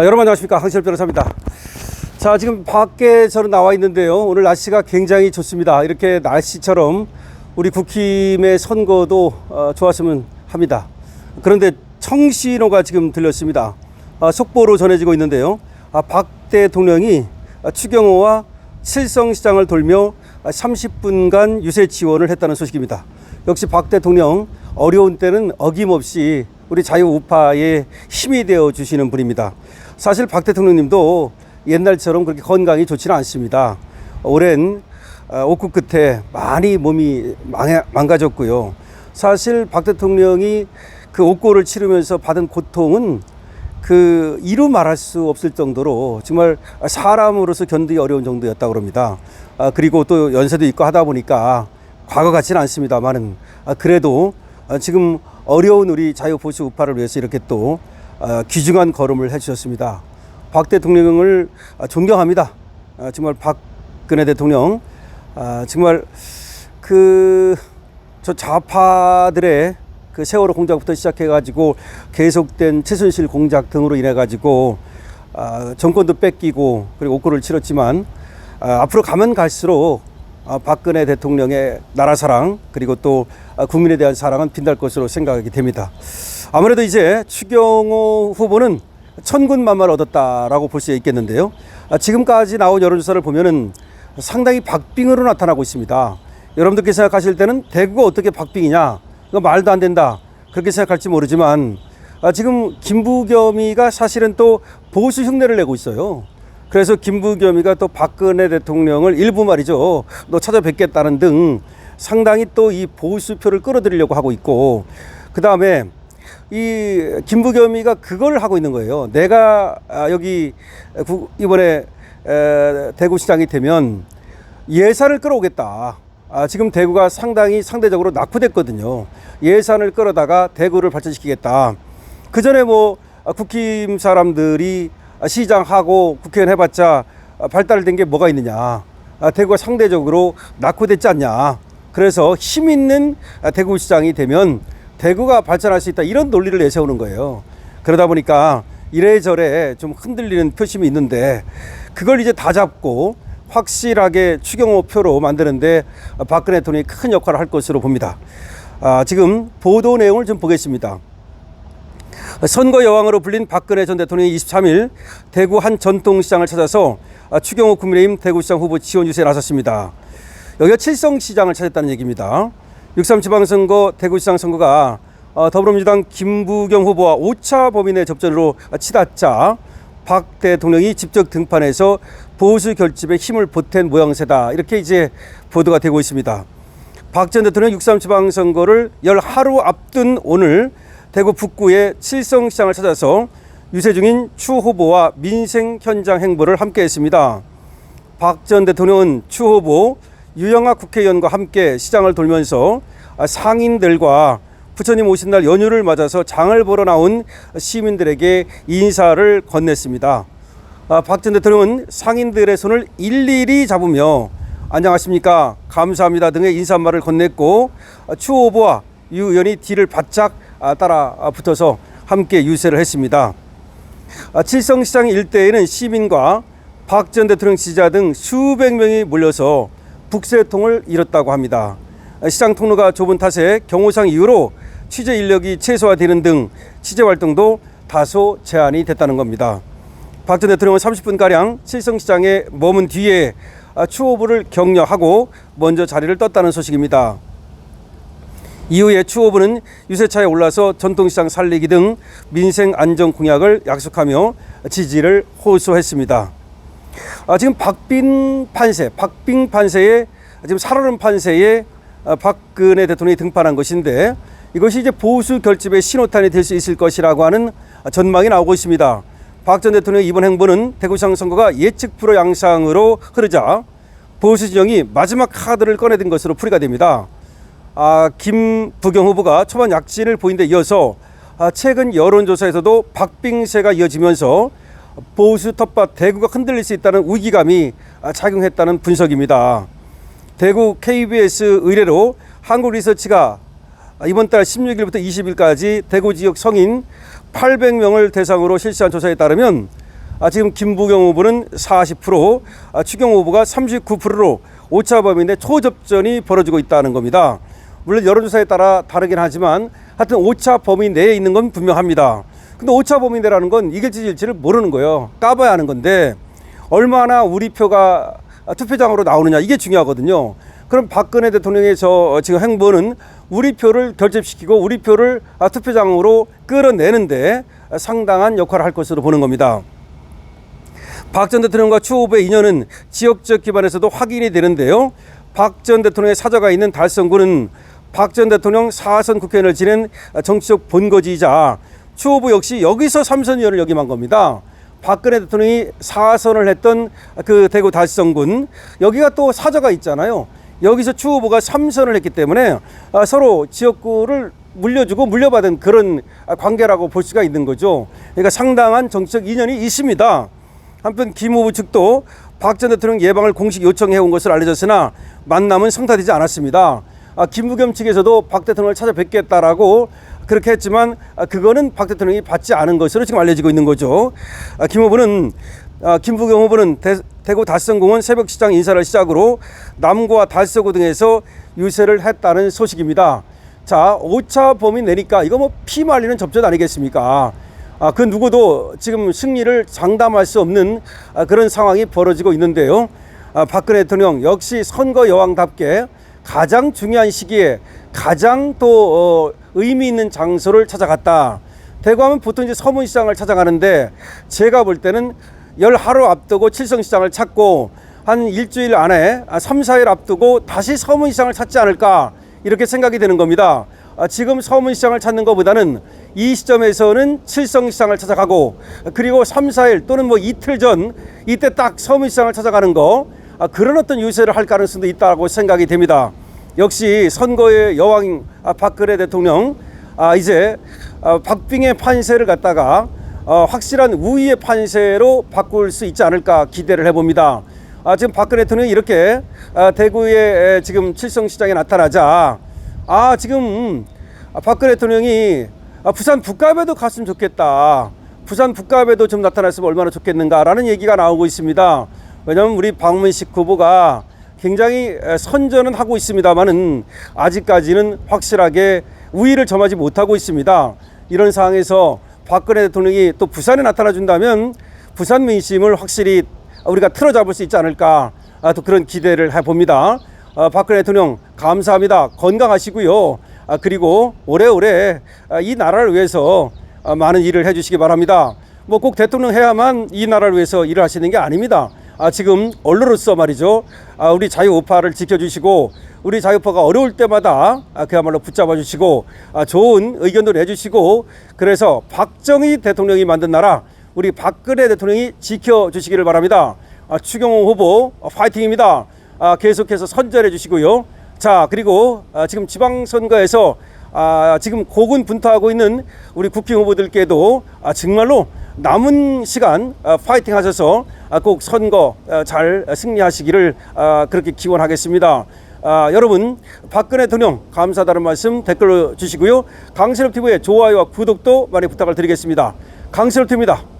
여러분 안녕하십니까, 황시열 변호사입니다. 자, 지금 밖에 저는 나와 있는데요. 오늘 날씨가 굉장히 좋습니다. 이렇게 날씨처럼 우리 국힘의 선거도 좋았으면 합니다. 그런데 청신호가 지금 들렸습니다. 속보로 전해지고 있는데요. 박 대통령이 추경호와 칠성시장을 돌며 30분간 유세 지원을 했다는 소식입니다. 역시 박 대통령 어려운 때는 어김없이 우리 자유우파의 힘이 되어 주시는 분입니다. 사실 박 대통령님도 옛날처럼 그렇게 건강이 좋지는 않습니다. 오랜 옥구 끝에 많이 몸이 망가졌고요. 사실 박 대통령이 그 옥고를 치르면서 받은 고통은 이루 말할 수 없을 정도로 정말 사람으로서 견디기 어려운 정도였다고 합니다. 그리고 또 연세도 있고 하다 보니까 과거 같지는 않습니다만은 그래도 지금 어려운 우리 자유보수 우파를 위해서 이렇게 또 귀중한 걸음을 해주셨습니다. 박 대통령을 존경합니다. 정말 박근혜 대통령 정말 저 좌파들의 세월호 공작부터 시작해가지고 계속된 최순실 공작 등으로 인해가지고 정권도 뺏기고 그리고 옥고를 치렀지만 앞으로 가면 갈수록 박근혜 대통령의 나라 사랑 그리고 또 국민에 대한 사랑은 빛날 것으로 생각이 됩니다. 아무래도 이제 추경호 후보는 천군만마를 얻었다라고 볼 수 있겠는데요. 지금까지 나온 여론조사를 보면은 상당히 박빙으로 나타나고 있습니다. 여러분들께 생각하실 때는 대구가 어떻게 박빙이냐? 이거 말도 안 된다. 그렇게 생각할지 모르지만 지금 김부겸이가 사실은 또 보수 흉내를 내고 있어요. 그래서 김부겸이가 또 박근혜 대통령을 일부 말이죠. 너 찾아뵙겠다는 등 상당히 또 이 보수표를 끌어들이려고 하고 있고, 그 다음에 이 김부겸이가 그걸 하고 있는 거예요. 내가 여기 이번에 대구시장이 되면 예산을 끌어오겠다. 지금 대구가 상당히 상대적으로 낙후됐거든요. 예산을 끌어다가 대구를 발전시키겠다. 그 전에 국힘 사람들이 시장하고 국회의원 해봤자 발달된 게 뭐가 있느냐. 대구가 상대적으로 낙후됐지 않냐. 그래서 힘 있는 대구시장이 되면 대구가 발전할 수 있다. 이런 논리를 내세우는 거예요. 그러다 보니까 이래저래 좀 흔들리는 표심이 있는데 그걸 이제 다 잡고 확실하게 추경호 표로 만드는데 박근혜 대통령이 큰 역할을 할 것으로 봅니다. 지금 보도 내용을 좀 보겠습니다. 선거 여왕으로 불린 박근혜 전 대통령이 23일 대구 한 전통시장을 찾아서 추경호 국민의힘 대구시장 후보 지원 유세에 나섰습니다. 여기가 칠성시장을 찾았다는 얘기입니다. 6.3 지방선거 대구시장 선거가 더불어민주당 김부겸 후보와 5차 범인의 접전으로 치닫자 박 대통령이 직접 등판해서 보수 결집에 힘을 보탠 모양새다. 이렇게 이제 보도가 되고 있습니다. 박 전 대통령 6.3 지방선거를 열 하루 앞둔 오늘 대구 북구의 칠성시장을 찾아서 유세 중인 추 후보와 민생 현장 행보를 함께 했습니다. 박 전 대통령은 추 후보, 유영아 국회의원과 함께 시장을 돌면서 상인들과 부처님 오신 날 연휴를 맞아서 장을 보러 나온 시민들에게 인사를 건넸습니다. 박 전 대통령은 상인들의 손을 일일이 잡으며 안녕하십니까, 감사합니다 등의 인사말을 건넸고 추 후보와 유 의원이 뒤를 바짝 따라 붙어서 함께 유세를 했습니다. 칠성시장 일대에는 시민과 박 전 대통령 지지자 등 수백 명이 몰려서 북새통을 이뤘다고 합니다. 시장 통로가 좁은 탓에 경호상 이후로 취재 인력이 최소화되는 등 취재 활동도 다소 제한이 됐다는 겁니다. 박 전 대통령은 30분가량 칠성시장에 머문 뒤에 추 후보를 격려하고 먼저 자리를 떴다는 소식입니다. 이후에 추 후보는 유세차에 올라서 전통시장 살리기 등 민생 안정 공약을 약속하며 지지를 호소했습니다. 지금 박빙 판세에 지금 살얼음 판세에 박근혜 대통령이 등판한 것인데 이것이 이제 보수 결집의 신호탄이 될 수 있을 것이라고 하는 전망이 나오고 있습니다. 박 전 대통령의 이번 행보는 대구시장 선거가 예측 불허 양상으로 흐르자 보수 진영이 마지막 카드를 꺼내든 것으로 풀이가 됩니다. 김부겸 후보가 초반 약진을 보인 데 이어서 최근 여론조사에서도 박빙세가 이어지면서 보수 텃밭 대구가 흔들릴 수 있다는 위기감이 작용했다는 분석입니다. 대구 KBS 의뢰로 한국리서치가 이번 달 16일부터 20일까지 대구 지역 성인 800명을 대상으로 실시한 조사에 따르면 지금 김부겸 후보는 40%, 추경호 후보가 39%로 오차 범위 내 초접전이 벌어지고 있다는 겁니다. 물론 여론조사에 따라 다르긴 하지만 하여튼 오차 범위 내에 있는 건 분명합니다. 근데 오차 범위 내라는 건 이길지 질지를 모르는 거예요. 까봐야 하는 건데 얼마나 우리 표가 투표장으로 나오느냐 이게 중요하거든요. 그럼 박근혜 대통령의 지금 행보는 우리 표를 결집시키고 우리 표를 투표장으로 끌어내는데 상당한 역할을 할 것으로 보는 겁니다. 박 전 대통령과 추 후보의 인연은 지역적 기반에서도 확인이 되는데요. 박 전 대통령의 사저가 있는 달성구는 박 전 대통령 4선 국회의원을 지낸 정치적 본거지이자 추 후보 역시 여기서 3선 의원을 역임한 겁니다. 박근혜 대통령이 4선을 했던 그 대구 달성군, 여기가 또 사저가 있잖아요. 여기서 추 후보가 3선을 했기 때문에 서로 지역구를 물려주고 물려받은 그런 관계라고 볼 수가 있는 거죠. 그러니까 상당한 정치적 인연이 있습니다. 한편 김 후보 측도 박 전 대통령 예방을 공식 요청해 온 것으로 알려졌으나 만남은 성사되지 않았습니다. 김부겸 측에서도 박 대통령을 찾아뵙겠다라고 그렇게 했지만 그거는 박 대통령이 받지 않은 것으로 지금 알려지고 있는 거죠. 김부겸 후보는 대구 달성공원 새벽시장 인사를 시작으로 남구와 달서구 등에서 유세를 했다는 소식입니다. 자, 오차 범위 내니까 이거 뭐 피 말리는 접전 아니겠습니까? 그 누구도 지금 승리를 장담할 수 없는 그런 상황이 벌어지고 있는데요. 박근혜 대통령 역시 선거 여왕답게 가장 중요한 시기에 가장 또 의미 있는 장소를 찾아갔다. 대구하면 보통 이제 서문시장을 찾아가는데 제가 볼 때는 열 하루 앞두고 칠성시장을 찾고 한 일주일 안에 3, 4일 앞두고 다시 서문시장을 찾지 않을까 이렇게 생각이 되는 겁니다. 지금 서문시장을 찾는 것보다는 이 시점에서는 칠성시장을 찾아가고 그리고 3, 4일 또는 뭐 이틀 전 이때 딱 서문시장을 찾아가는 거 그런 어떤 유세를 할 가능성도 있다고 생각이 됩니다. 역시 선거의 여왕 박근혜 대통령 이제 박빙의 판세를 갖다가 확실한 우위의 판세로 바꿀 수 있지 않을까 기대를 해봅니다. 지금 박근혜 대통령이 이렇게 대구의 지금 칠성시장에 나타나자 지금 박근혜 대통령이 부산 북갑에도 갔으면 좋겠다. 부산 북갑에도 좀 나타났으면 얼마나 좋겠는가라는 얘기가 나오고 있습니다. 왜냐하면 우리 박문식 후보가 굉장히 선전은 하고 있습니다만은 아직까지는 확실하게 우위를 점하지 못하고 있습니다. 이런 상황에서 박근혜 대통령이 또 부산에 나타나 준다면 부산 민심을 확실히 우리가 틀어잡을 수 있지 않을까 또 그런 기대를 해봅니다. 박근혜 대통령 감사합니다. 건강하시고요. 그리고 오래오래 이 나라를 위해서 많은 일을 해주시기 바랍니다. 뭐 꼭 대통령 해야만 이 나라를 위해서 일을 하시는 게 아닙니다. 지금 언론으로서 말이죠. 우리 자유우파를 지켜주시고 우리 자유우파가 어려울 때마다 그야말로 붙잡아 주시고 좋은 의견도 내주시고 그래서 박정희 대통령이 만든 나라 우리 박근혜 대통령이 지켜주시기를 바랍니다. 추경호 후보 파이팅입니다. 계속해서 선전해 주시고요. 자, 그리고 지금 지방선거에서 지금 고군분투하고 있는 우리 국회 후보들께도 정말로 남은 시간 파이팅 하셔서 꼭 선거 잘 승리하시기를 그렇게 기원하겠습니다. 여러분 박근혜 대통령 감사하다는 말씀 댓글로 주시고요. 강신업TV의 좋아요와 구독도 많이 부탁을 드리겠습니다. 강신업TV입니다.